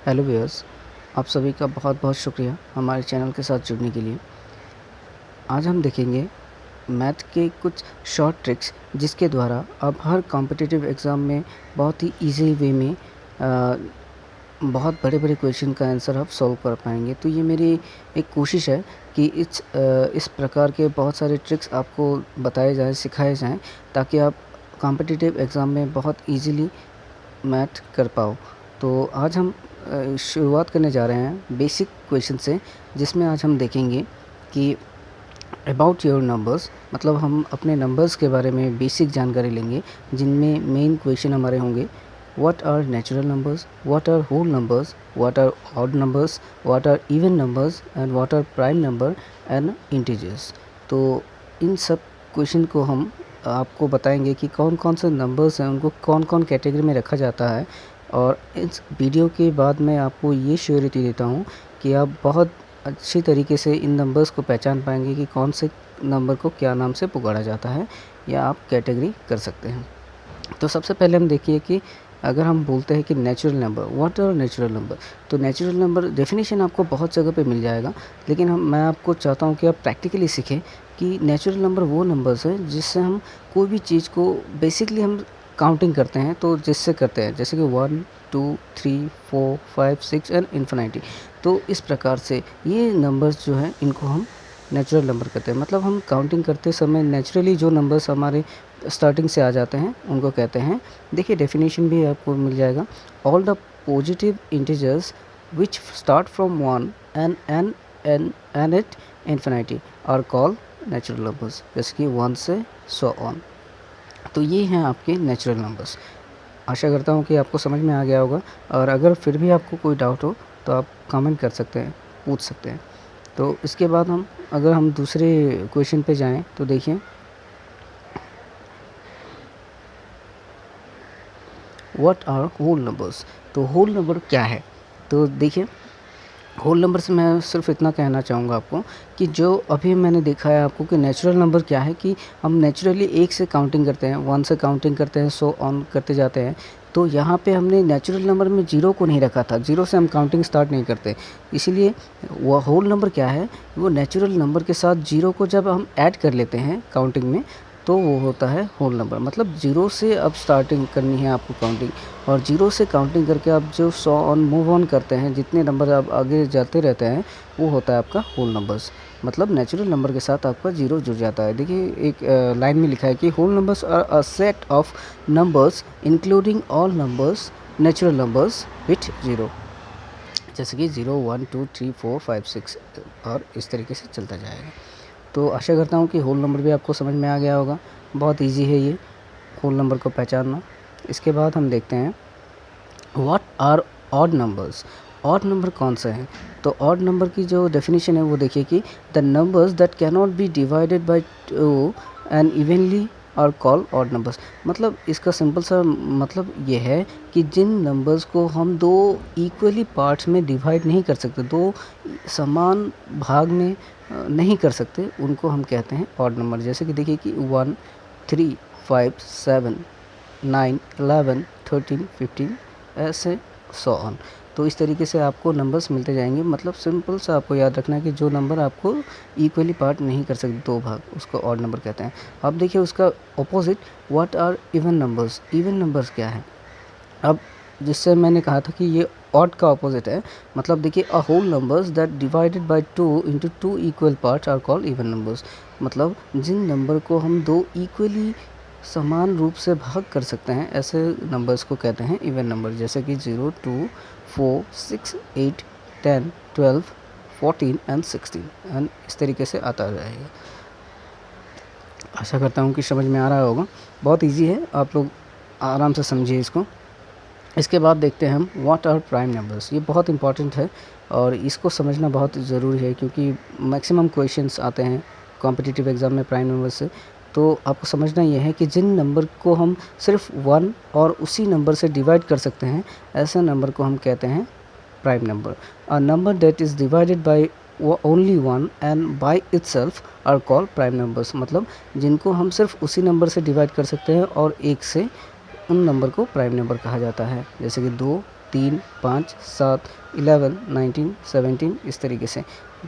Hello viewers, आप सभी का बहुत बहुत शुक्रिया हमारे चैनल के साथ जुड़ने के लिए। आज हम देखेंगे मैथ के कुछ शॉर्ट ट्रिक्स जिसके द्वारा आप हर कॉम्पिटिटिव एग्ज़ाम में बहुत ही इजी वे में बहुत बड़े बड़े क्वेश्चन का आंसर आप सॉल्व कर पाएंगे। तो ये मेरी एक कोशिश है कि इस प्रकार के बहुत सारे ट्रिक्स आपको बताए जाएँ, सिखाए जाएँ, ताकि आप कॉम्पिटिटिव एग्ज़ाम में बहुत ईज़िली मैथ कर पाओ। तो आज हम शुरुआत करने जा रहे हैं बेसिक क्वेश्चन से, जिसमें आज हम देखेंगे कि अबाउट योर नंबर्स, मतलब हम अपने नंबर्स के बारे में बेसिक जानकारी लेंगे, जिनमें मेन क्वेश्चन हमारे होंगे what are natural numbers, what are whole numbers, what are odd numbers, what are even numbers and what are prime number and integers. तो इन सब क्वेश्चन को हम आपको बताएंगे कि कौन कौन से नंबर्स हैं, उनको कौन कौन कैटेगरी में रखा जाता है। और इस वीडियो के बाद मैं आपको ये श्योरिटी देता हूँ कि आप बहुत अच्छी तरीके से इन नंबर्स को पहचान पाएंगे कि कौन से नंबर को क्या नाम से पुकारा जाता है, या आप कैटेगरी कर सकते हैं। तो सबसे पहले हम देखिए कि अगर हम बोलते हैं कि natural number, what are natural number, तो नेचुरल नंबर डेफिनेशन आपको बहुत जगह पे मिल जाएगा, लेकिन मैं आपको चाहता हूँ कि आप प्रैक्टिकली सीखें कि नेचुरल नंबर वो नंबर्स हैं जिससे हम कोई भी चीज़ को बेसिकली हम काउंटिंग करते हैं, तो जिससे करते हैं जैसे कि 1 2 3 4 5 6 एंड इन्फिनिटी। तो इस प्रकार से ये नंबर्स जो हैं, इनको हम नेचुरल नंबर कहते हैं। मतलब हम काउंटिंग करते समय नेचुरली जो नंबर्स हमारे स्टार्टिंग से आ जाते हैं उनको कहते हैं। देखिए डेफिनेशन भी आपको मिल जाएगा। All the positive integers which start from 1 and at infinity are called natural numbers, जैसे कि 1 से सो ऑन। तो ये हैं आपके नेचुरल नंबर्स। आशा करता हूँ कि आपको समझ में आ गया होगा, और अगर फिर भी आपको कोई डाउट हो तो आप कमेंट कर सकते हैं, पूछ सकते हैं। तो इसके बाद अगर हम दूसरे क्वेश्चन पे जाएं तो देखिए व्हाट आर होल नंबर्स। तो होल नंबर क्या है? तो देखिए होल नंबर से मैं सिर्फ इतना कहना चाहूँगा आपको कि जो अभी मैंने देखा है आपको कि नेचुरल नंबर क्या है, कि हम नेचुरली 1 से काउंटिंग करते हैं, 1 से काउंटिंग करते हैं, सो ऑन करते जाते हैं। तो यहाँ पे हमने नेचुरल नंबर में 0 को नहीं रखा था, 0 से हम काउंटिंग स्टार्ट नहीं करते। इसीलिए वो होल नंबर क्या है, वो नेचुरल नंबर के साथ 0 को जब हम ऐड कर लेते हैं काउंटिंग में, तो वो होता है होल नंबर। मतलब 0 से अब स्टार्टिंग करनी है आपको काउंटिंग, और 0 से काउंटिंग करके आप जो सो ऑन मूव ऑन करते हैं, जितने नंबर आप आगे जाते रहते हैं, वो होता है आपका होल नंबर्स। मतलब नेचुरल नंबर के साथ आपका 0 जुड़ जाता है। देखिए एक लाइन में लिखा है कि whole numbers are a set of numbers including all numbers natural numbers with 0, जैसे कि 0 1 2 3 4 5 6 और इस तरीके से चलता जाएगा। तो आशा करता हूँ कि होल नंबर भी आपको समझ में आ गया होगा। बहुत इजी है ये होल नंबर को पहचानना। इसके बाद हम देखते हैं what are odd numbers. Odd number कौन से हैं? तो ऑड नंबर की जो डेफिनेशन है वो देखिए कि the numbers that can not be divided by 2 and evenly are called odd numbers. मतलब इसका सिंपल सा मतलब ये है कि जिन नंबर्स को हम 2 इक्वली पार्ट्स में डिवाइड नहीं कर सकते, 2 समान भाग में नहीं कर सकते, उनको हम कहते हैं ऑड नंबर। जैसे कि देखिए कि 1 3 5 7 9 11 13 15 ऐसे सो ऑन। तो इस तरीके से आपको नंबर्स मिलते जाएंगे। मतलब सिंपल सा आपको याद रखना है कि जो नंबर आपको इक्वली पार्ट नहीं कर सकते 2 भाग, उसको ऑड नंबर कहते हैं। अब देखिए उसका opposite what are even numbers. Even numbers क्या है? अब जिससे मैंने कहा था कि ये ऑड का ऑपोजिट है। मतलब देखिए a whole numbers that divided by 2 into 2 equal parts are called even numbers. मतलब जिन नंबर को हम 2 इक्वली समान रूप से भाग कर सकते हैं, ऐसे नंबर्स को कहते हैं इवन नंबर। जैसे कि 0 2 4 6 8 10 12 14 एंड 16 एंड इस तरीके से आता रहेगा। आशा करता हूँ कि समझ में आ रहा होगा। बहुत इजी है, आप लोग आराम से समझिए इसको। इसके बाद देखते हैं हम व्हाट आर प्राइम नंबर्स। ये बहुत इंपॉर्टेंट है और इसको समझना बहुत ज़रूरी है, क्योंकि मैक्सिमम क्वेश्चंस आते हैं कॉम्पिटिटिव एग्ज़ाम में प्राइम नंबर से। तो आपको समझना ये है कि जिन नंबर को हम सिर्फ 1 और उसी नंबर से डिवाइड कर सकते हैं, ऐसे नंबर को हम कहते हैं prime number. A number that is divided by only 1 and by itself are called prime numbers. मतलब जिनको हम सिर्फ उसी नंबर से डिवाइड कर सकते हैं और एक से, उन नंबर को प्राइम नंबर कहा जाता है। जैसे कि 2 3, 5, 7, 11, 19, 17 इस तरीके से।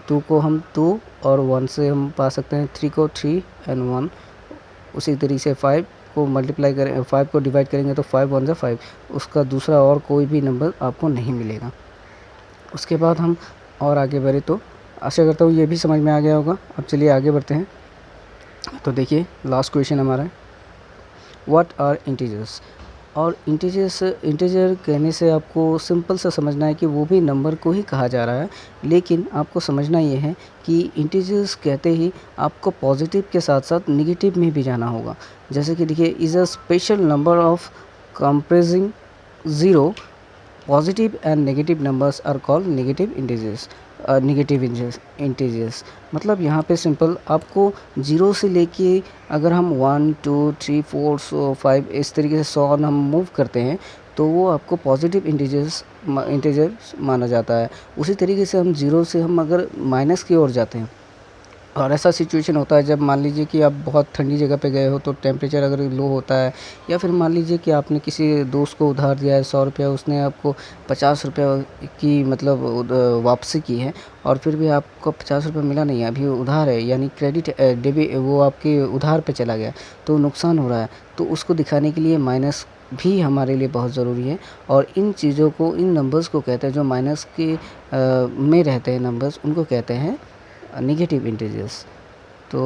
2 को हम 2 और 1 से हम पा सकते हैं, 3 को 3 एंड 1। उसी तरीके से 5 को मल्टीप्लाई करें, 5 को डिवाइड करेंगे तो 5 1 जा 5, उसका दूसरा और कोई भी नंबर आपको नहीं मिलेगा। उसके बाद हम और आगे बढ़े तो आशा करता हूँ ये भी समझ में आ गया होगा। अब चलिए आगे बढ़ते हैं। तो देखिए लास्ट क्वेश्चन हमारा है, व्हाट आर इंटीजर्स। और इंटीजर कहने से आपको सिंपल सा समझना है कि वो भी नंबर को ही कहा जा रहा है, लेकिन आपको समझना ये है कि इंटीजर्स कहते ही आपको पॉजिटिव के साथ साथ निगेटिव में भी जाना होगा। जैसे कि देखिए, is a special number of compressing zero, positive and negative numbers are called negative integers. Negative integers मतलब यहाँ पे सिंपल आपको 0 से लेके अगर हम 1 2 3 4 5 इस तरीके से 100 हम मूव करते हैं तो वो आपको पॉजिटिव इंटीजर माना जाता है। उसी तरीके से हम 0 से हम अगर माइनस की ओर जाते हैं, और ऐसा सिचुएशन होता है जब मान लीजिए कि आप बहुत ठंडी जगह पे गए हो तो टेम्परेचर अगर लो होता है, या फिर मान लीजिए कि आपने किसी दोस्त को उधार दिया है 100 रुपया, उसने आपको 50 रुपया की मतलब वापसी की है, और फिर भी आपको 50 रुपया मिला नहीं है, अभी उधार है, यानी क्रेडिट डेबिट वो आपके उधार पे चला गया, तो नुकसान हो रहा है। तो उसको दिखाने के लिए माइनस भी हमारे लिए बहुत ज़रूरी है। और इन चीज़ों को, इन नंबर्स को कहते हैं जो माइनस के में रहते हैं नंबर्स, उनको कहते हैं नेगेटिव इंटीजर्स। तो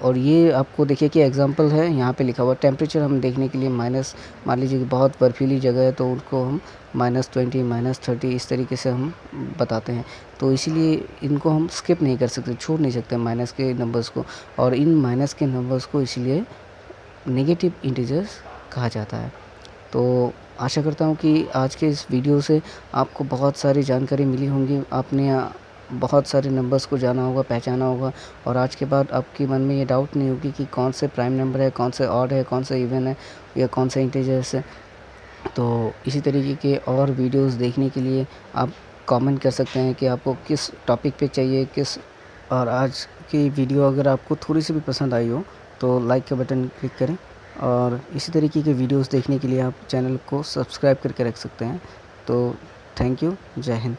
और ये आपको देखिए कि एग्जांपल है यहाँ पे लिखा हुआ, टेम्परेचर हम देखने के लिए माइनस, मान लीजिए कि बहुत बर्फीली जगह है तो उनको हम -20 -30 इस तरीके से हम बताते हैं। तो इसीलिए इनको हम स्किप नहीं कर सकते, छोड़ नहीं सकते माइनस के नंबर्स को, और इन माइनस के नंबर्स को इसलिए नेगेटिव इंटीजर्स कहा जाता है। तो आशा करता हूँ कि आज के इस वीडियो से आपको बहुत सारी जानकारी मिली होंगी, आपने बहुत सारे नंबर्स को जाना होगा, पहचाना होगा, और आज के बाद आपके मन में ये डाउट नहीं होगी कि कौन से प्राइम नंबर है, कौन से ऑड है, कौन से इवन है, या कौन से इंटीजर्स है। तो इसी तरीके के और वीडियोस देखने के लिए आप कमेंट कर सकते हैं कि आपको किस टॉपिक पे चाहिए, किस। और आज की वीडियो अगर आपको थोड़ी सी भी पसंद आई हो तो लाइक का बटन क्लिक करें, और इसी तरीके के वीडियोस देखने के लिए आप चैनल को सब्सक्राइब करके रख सकते हैं। तो थैंक यू, जय हिंद।